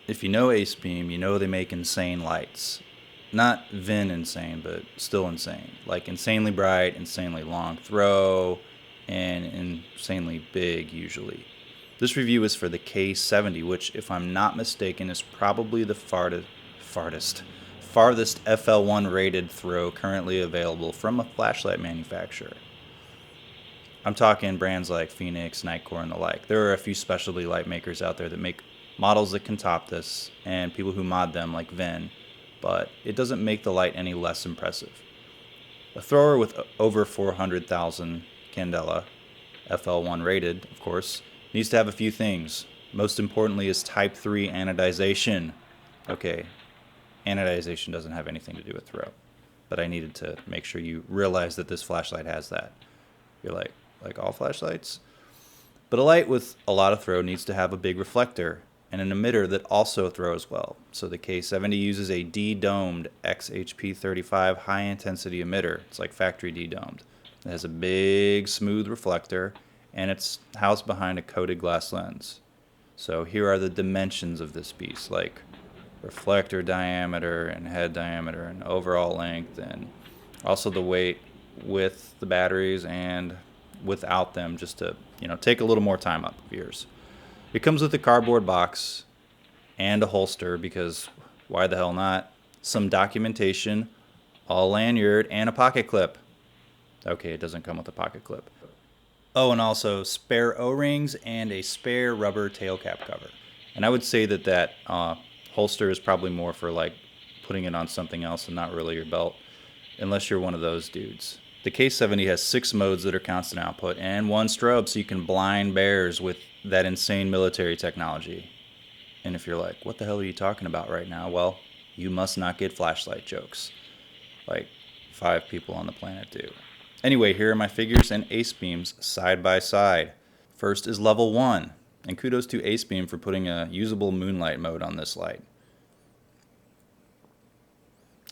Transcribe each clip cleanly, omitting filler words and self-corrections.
If you know Acebeam, you know they make insane lights. Not Vin insane, but still insane. Like insanely bright, insanely long throw, and insanely big usually. This review is for the K70, which, if I'm not mistaken, is probably the farthest FL1 rated throw currently available from a flashlight manufacturer. I'm talking brands like Phoenix, Nitecore, and the like. There are a few specialty light makers out there that make models that can top this, and people who mod them like Vin, but it doesn't make the light any less impressive. A thrower with over 400,000 candela, FL1 rated, of course, needs to have a few things. Most importantly is type 3 anodization. Okay, anodization doesn't have anything to do with throw, but I needed to make sure you realize that this flashlight has that. You're like all flashlights? But a light with a lot of throw needs to have a big reflector and an emitter that also throws well. So the K70 uses a D-domed XHP35 high-intensity emitter. It's like factory D-domed. It has a big, smooth reflector, and it's housed behind a coated glass lens. So here are the dimensions of this piece, like reflector diameter and head diameter and overall length, and also the weight with the batteries and without them, just to take a little more time up of yours. It comes with a cardboard box and a holster, because why the hell not? Some documentation, a lanyard, and a pocket clip. Okay, it doesn't come with a pocket clip. Oh, and also spare O-rings and a spare rubber tail cap cover. And I would say that holster is probably more for like putting it on something else and not really your belt, unless you're one of those dudes. The K70 has 6 modes that are constant output and 1 strobe, so you can blind bears with that insane military technology. And if you're like, what the hell are you talking about right now? Well, you must not get flashlight jokes. Like 5 people on the planet do. Anyway, here are my figures and Acebeams side by side. First is level 1, and kudos to Acebeam for putting a usable moonlight mode on this light.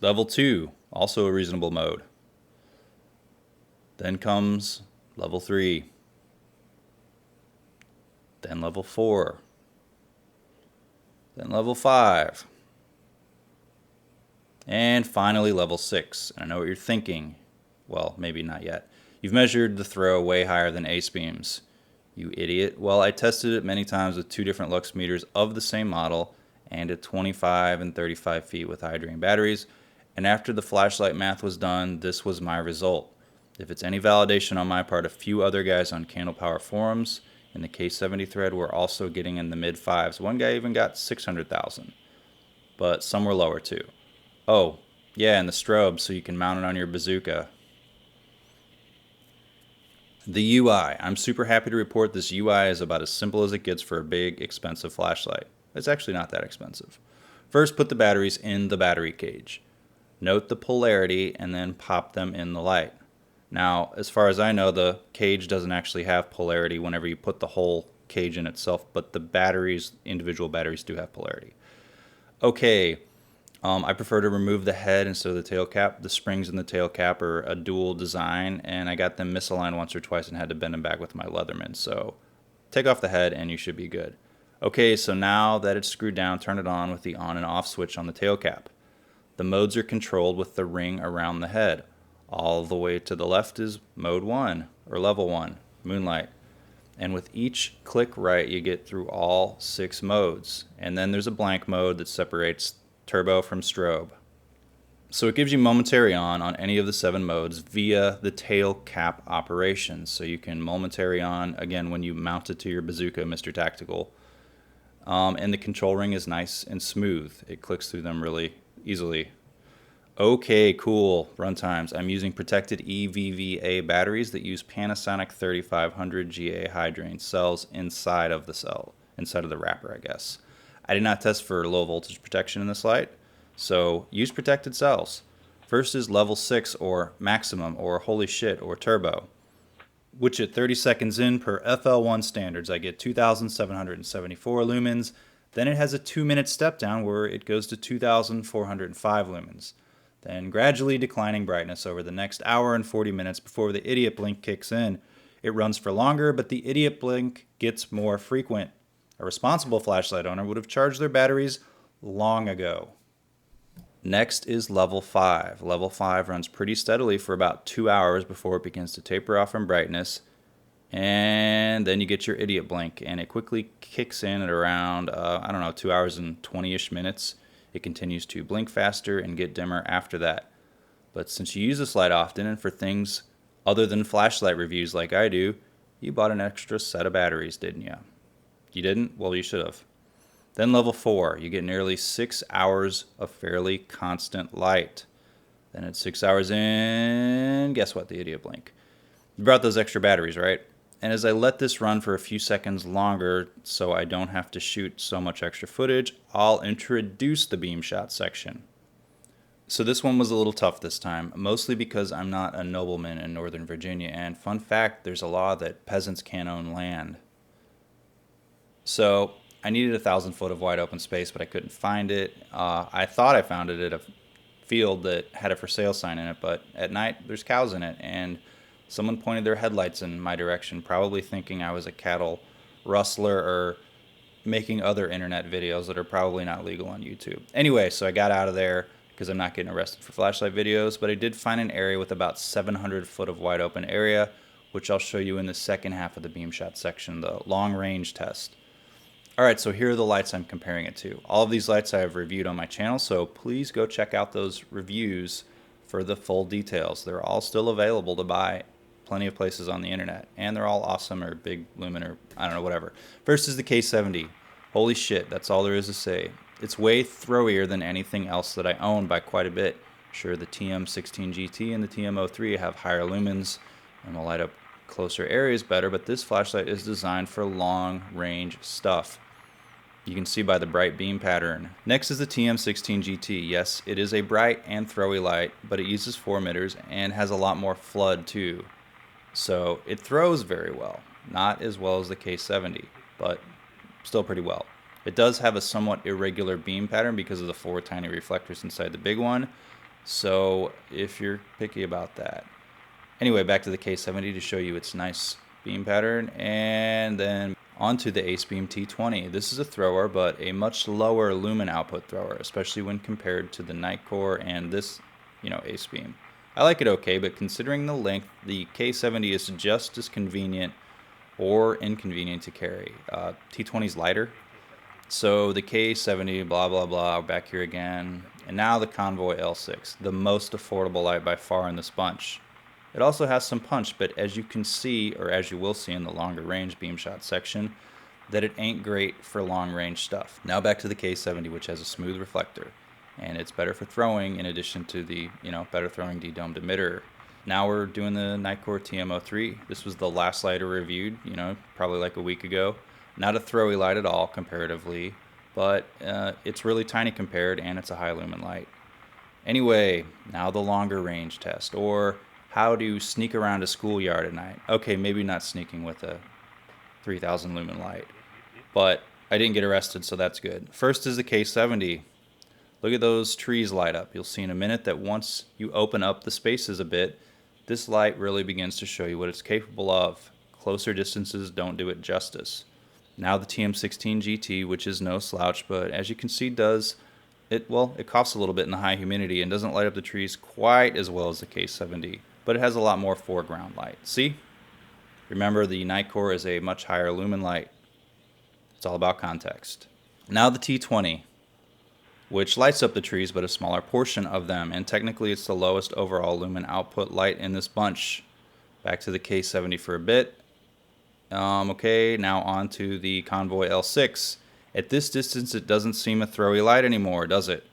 Level 2, also a reasonable mode. Then comes level 3. Then level 4. Then level 5. And finally level 6. And I know what you're thinking. Well, maybe not yet. You've measured the throw way higher than Acebeam's. You idiot. Well, I tested it many times with 2 different lux meters of the same model and at 25 and 35 feet with high-drain batteries. And after the flashlight math was done, this was my result. If it's any validation on my part, a few other guys on Candle Power forums in the K70 thread were also getting in the mid-5s. One guy even got 600,000, but some were lower too. Oh, yeah, and the strobe, so you can mount it on your bazooka. The UI. I'm super happy to report this UI is about as simple as it gets for a big, expensive flashlight. It's actually not that expensive. First, put the batteries in the battery cage. Note the polarity and then pop them in the light. Now, as far as I know, the cage doesn't actually have polarity whenever you put the whole cage in itself, but the batteries, individual batteries, do have polarity. Okay, I prefer to remove the head instead of the tail cap. The springs in the tail cap are a dual design, and I got them misaligned once or twice and had to bend them back with my Leatherman. So take off the head and you should be good. Okay, so now that it's screwed down, turn it on with the on and off switch on the tail cap. The modes are controlled with the ring around the head. All the way to the left is mode 1, or level 1, moonlight. And with each click right, you get through all 6 modes. And then there's a blank mode that separates turbo from strobe. So it gives you momentary on any of the 7 modes via the tail cap operation. So you can momentary on, again, when you mount it to your bazooka, Mr. Tactical. And the control ring is nice and smooth. It clicks through them really easily. Okay, cool. Runtimes. I'm using protected EVVA batteries that use Panasonic 3500 GA high drain cells inside of the cell, inside of the wrapper, I guess. I did not test for low voltage protection in this light, so use protected cells. First is level 6 or maximum or holy shit or turbo, which at 30 seconds in per FL1 standards I get 2,774 lumens. Then it has a 2-minute step down where it goes to 2,405 lumens. Then gradually declining brightness over the next hour and 40 minutes before the idiot blink kicks in. It runs for longer, but the idiot blink gets more frequent. A responsible flashlight owner would have charged their batteries long ago. Next is level 5. Level 5 runs pretty steadily for about 2 hours before it begins to taper off in brightness, and then you get your idiot blink, and it quickly kicks in at around, 2 hours and 20-ish minutes. It continues to blink faster and get dimmer after that. But since you use this light often and for things other than flashlight reviews like I do, you bought an extra set of batteries, didn't you? You didn't? Well, you should have. Then level 4, you get nearly 6 hours of fairly constant light. Then at 6 hours in, guess what? The idiot blink. You brought those extra batteries, right? And as I let this run for a few seconds longer so I don't have to shoot so much extra footage, I'll introduce the beam shot section. So this one was a little tough this time, mostly because I'm not a nobleman in Northern Virginia, and fun fact, there's a law that peasants can't own land. So I needed 1,000 foot of wide open space, but I couldn't find it. I thought I found it at a field that had a for sale sign in it, but at night there's cows in it, and someone pointed their headlights in my direction, probably thinking I was a cattle rustler or making other internet videos that are probably not legal on YouTube. Anyway, so I got out of there because I'm not getting arrested for flashlight videos, but I did find an area with about 700 foot of wide open area, which I'll show you in the second half of the beam shot section, the long range test. Alright, so here are the lights I'm comparing it to. All of these lights I have reviewed on my channel, so please go check out those reviews for the full details. They're all still available to buy plenty of places on the internet, and they're all awesome or big lumen or I don't know, whatever. First is the K70. Holy shit, that's all there is to say. It's way throwier than anything else that I own by quite a bit. Sure, the TM16GT and the TM03 have higher lumens and will light up closer areas better, but this flashlight is designed for long range stuff. You can see by the bright beam pattern. Next is the TM16GT. Yes, it is a bright and throwy light, but it uses 4 emitters and has a lot more flood too. So it throws very well. Not as well as the K70, but still pretty well. It does have a somewhat irregular beam pattern because of the 4 tiny reflectors inside the big one. So if you're picky about that. Anyway, back to the K70 to show you its nice beam pattern, and then onto the Acebeam T20. This is a thrower, but a much lower lumen output thrower, especially when compared to the Nitecore and this, Acebeam. I like it okay, but considering the length, the K70 is just as convenient or inconvenient to carry. T20 is lighter, so the K70, blah, blah, blah, back here again. And now the Convoy L6, the most affordable light by far in this bunch. It also has some punch, but as you can see, or as you will see in the longer range beam shot section, that it ain't great for long range stuff. Now back to the K70, which has a smooth reflector, and it's better for throwing in addition to the, better throwing de-domed emitter. Now we're doing the Nitecore TM03. This was the last light I reviewed, probably like a week ago. Not a throwy light at all comparatively, but it's really tiny compared, and it's a high lumen light. Anyway, now the longer range test, or how to sneak around a schoolyard at night. Okay, maybe not sneaking with a 3,000 lumen light, but I didn't get arrested, so that's good. First is the K70. Look at those trees light up. You'll see in a minute that once you open up the spaces a bit, this light really begins to show you what it's capable of. Closer distances don't do it justice. Now the TM16GT, which is no slouch, but as you can see it coughs a little bit in the high humidity and doesn't light up the trees quite as well as the K70. But it has a lot more foreground light. See? Remember, the Nitecore is a much higher lumen light. It's all about context. Now the T20, which lights up the trees but a smaller portion of them, and technically it's the lowest overall lumen output light in this bunch. Back to the K70 for a bit. Okay, now on to the Convoy L6. At this distance, it doesn't seem a throwy light anymore, does it?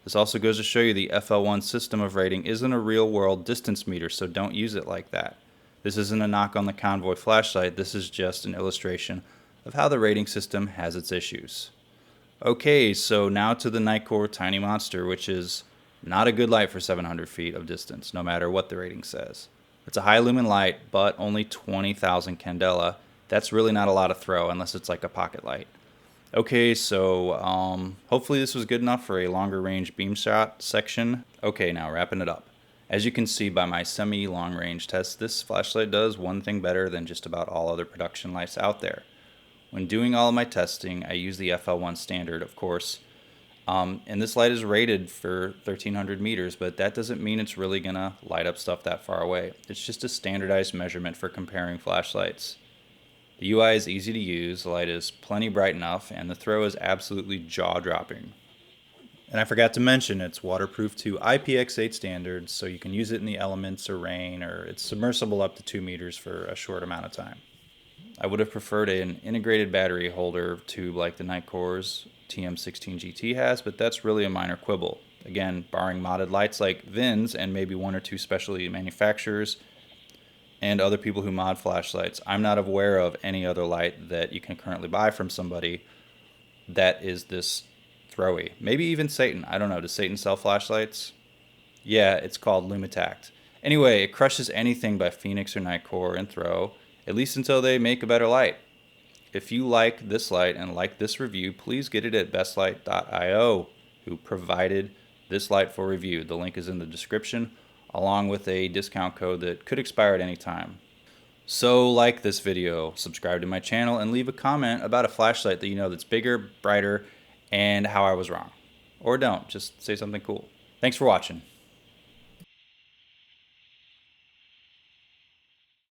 This also goes to show you the FL1 system of rating isn't a real-world distance meter, so don't use it like that. This isn't a knock on the Convoy flashlight, this is just an illustration of how the rating system has its issues. Okay, so now to the Nitecore Tiny Monster, which is not a good light for 700 feet of distance, no matter what the rating says. It's a high lumen light, but only 20,000 candela. That's really not a lot of throw, unless it's like a pocket light. Okay, so hopefully this was good enough for a longer range beam shot section. Okay, now wrapping it up. As you can see by my semi-long range test, this flashlight does one thing better than just about all other production lights out there. When doing all of my testing, I use the FL1 standard, of course. And this light is rated for 1300 meters, but that doesn't mean it's really gonna light up stuff that far away. It's just a standardized measurement for comparing flashlights. The UI is easy to use, the light is plenty bright enough, and the throw is absolutely jaw-dropping. And I forgot to mention, it's waterproof to IPX8 standards, so you can use it in the elements or rain, or it's submersible up to 2 meters for a short amount of time. I would have preferred an integrated battery holder tube like the Nitecore's TM16GT has, but that's really a minor quibble. Again, barring modded lights like VINs and maybe one or two specialty manufacturers and other people who mod flashlights, I'm not aware of any other light that you can currently buy from somebody that is this throwy. Maybe even Satan. I don't know. Does Satan sell flashlights? Yeah, it's called lumitact. Anyway, it crushes anything by Phoenix or Nitecore and throw, at least until they make a better light. If you like this light and like this review, please get it at bestlight.io, who provided this light for review. The link is in the description, along with a discount code that could expire at any time. So like this video, subscribe to my channel, and leave a comment about a flashlight that you know that's bigger, brighter, and how I was wrong. Or don't, just say something cool. Thanks for watching.